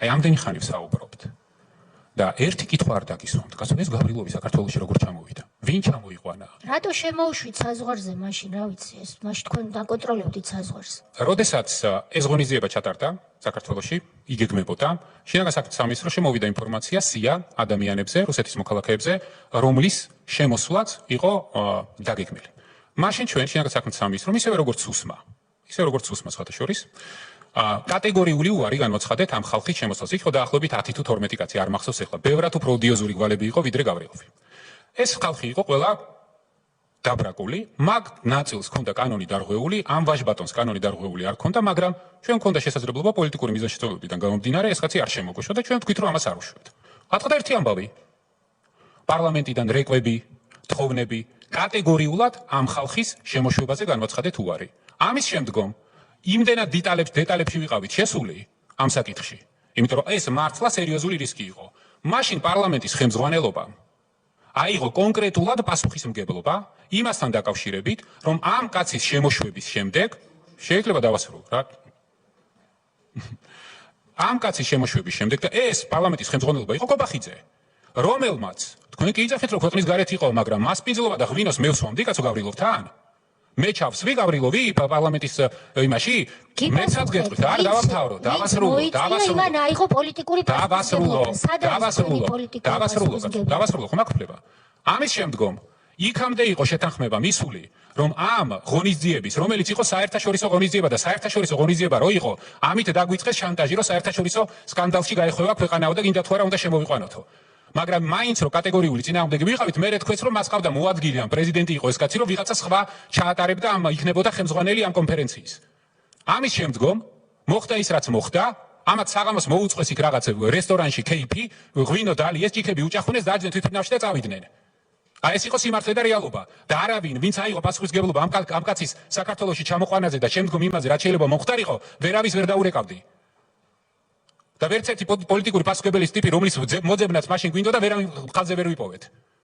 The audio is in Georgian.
აი ამდენი ხანი ვსაუბრობთ. და ერთი კითხვა არ დაგისვამთ. კაცო, ეს გავრილოვი საქართველოში როგორ ჩამოვიდა? ვინ ჩამოიყვანა? რატო შემოუშვით საზღვარზე მაშინ, რა ვიცი, ეს მაშინ თქვენ დაკონტროლებდით საზღვარს. როდესაც ეს ღონისძიება ჩატარდა საქართველოში, იგეგმებოდა, შინაგან საქმეთა სამინისტროს შემოვიდა ინფორმაცია სია ადამიანებზე, რუსეთის მოქალაქეებზე, რომლის შემოსვლაც იყო დაგეგმილი. მაშინ ჩვენ შინაგან საქმეთა სამინისტრომ ისევე როგორც უსმა სხვათა შორის კატეგორიული უარი განვაცხადეთ ამ ხალხის შემოსვლას. იქ ხო დაახლოებით 10 თუ 12 კაცი არ მახსოვს ახლა. ბევრად უფრო ოდიოზური გვალები იყო ვიდრე გავრილოვი. ეს ხალხი იყო ყველა დაბრაკული, მაგ ნაწილს ჰქონდა კანონი დარღვეული, ამ ვაჟბატონს კანონი დარღვეული არ ჰქონდა, მაგრამ ჩვენ ჰქონდა შესაძლებლობა პოლიტიკური მიზანშეწონებიდან გამომდინარე ეს კაცი არ შემოგვეშვა და ჩვენ ვთქვით რომ ამას არ უშვებთ. ატყდა ერთი ამბავი. პარლამენტიდან რეკვები, თხოვნები კატეგორიულად ამ ხალხის შემოშვებაზე განვაცხადეთ უარი. ამის შემდგომ იმდენად დეტალებში ვიყავით შესული ამ საკითხში, იმიტომ რომ ეს მართლა სერიოზული რისკი იყო. მაშინ პარლამენტის ხელმძღვანელობამ აიღო კონკრეტულად პასუხისმგებლობა იმასთან დაკავშირებით, რომ ამ კაცის შემოშვების შემდეგ შეიძლება დავასრულო რა. ამ კაცის შემოშვების შემდეგ და ეს პარლამენტის ხელმძღვანელობა იყო კობახიძე, რომელმაც თქვენ კი იცახეთ რომ ქვეყნის გარეთ იყო, მაგრამ მასპინძლობა და ღვინოს მე ვსვამდი კაცო გავრილოვთან. მე ჩავსვი გავრილოვი პარლამენტის იმაში მეცაც გეტყვით არ დავამთავრო დავასრულო იმან აიღო პოლიტიკური დავასრულო ხომ აქ ამის შემდგომ იქამდე იყო შეთანხმება მისული რომ ამ ღონისძიების რომელიც იყო საერთაშორისო ღონისძიება და საერთაშორისო ღონისძიება რო იყო ამით დაგვიწყეს შანტაჟი რომ საერთაშორისო სკანდალში გაეხვევა ქვეყანაო და გინდა თუ არა უნდა შემოვიყვანოთო მაგრამ მაინც რო კატეგორიული წინააღმდეგი ვიყავით მე რეთქვეც რომ მას ყავდა მოადგილი ამ პრეზიდენტი იყო ეს კაცი რომ ვიღაცა სხვა ჩაატარებდა ამ იქნებოდა ხელმძღვანელი ამ კონფერენციის ამის შემდგომ მოხდა ის რაც მოხდა ამათ საღამოს მოუწყვეს იქ რაღაც რესტორანში KP ღვინო დალიეს ჭიქები უჭახუნეს დაჯდნენ თვითმფრინავში და წავიდნენ აი ეს იყო სიმართლე და რეალობა და არავინ ვინც აიღო პასუხისმგებლობა ამ კაცის საქართველოში ჩამოყვანაზე და შემდგომ იმაზე რაც შეიძლება მომხდარიყო ვერავის ვერ დაურეკავდი და ვერც ერთი პოლიტიკური პასუხისმგებელის ტიპი რომლის მოძებნაც მაშინ გვინდოდა ვერავინ ხალხზე ვერ ვიპოვეთ